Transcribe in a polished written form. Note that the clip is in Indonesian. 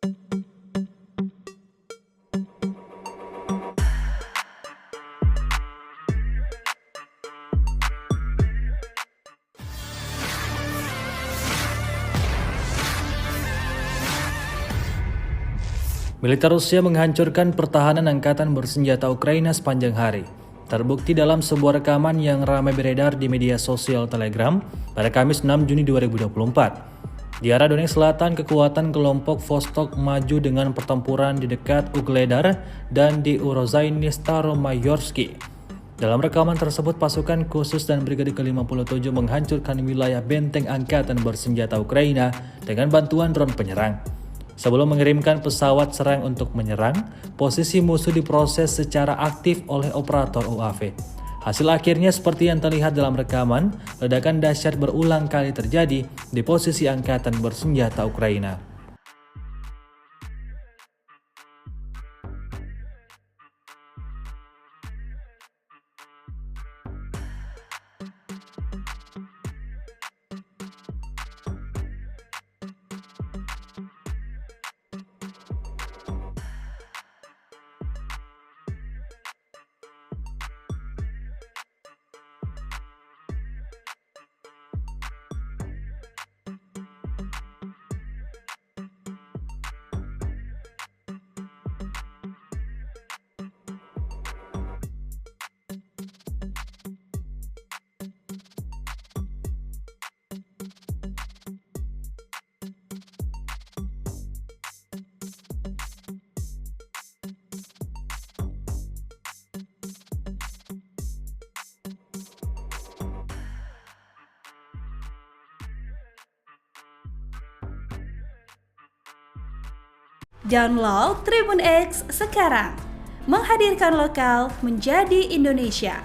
Militer Rusia menghancurkan pertahanan angkatan bersenjata Ukraina sepanjang hari. Terbukti dalam sebuah rekaman yang ramai beredar di media sosial Telegram pada Kamis 6 Juni 2024. Di arah Donetsk Selatan, kekuatan kelompok Vostok maju dengan pertempuran di dekat Ugledar dan di Urozhaine Staromayorsky. Dalam rekaman tersebut, pasukan khusus dan Brigade ke-57 menghancurkan wilayah benteng angkatan bersenjata Ukraina dengan bantuan drone penyerang. Sebelum mengirimkan pesawat serang untuk menyerang, posisi musuh diproses secara aktif oleh operator UAV. Hasil akhirnya seperti yang terlihat dalam rekaman, ledakan dahsyat berulang kali terjadi di posisi angkatan bersenjata Ukraina. Download Tribun X sekarang, menghadirkan lokal menjadi Indonesia.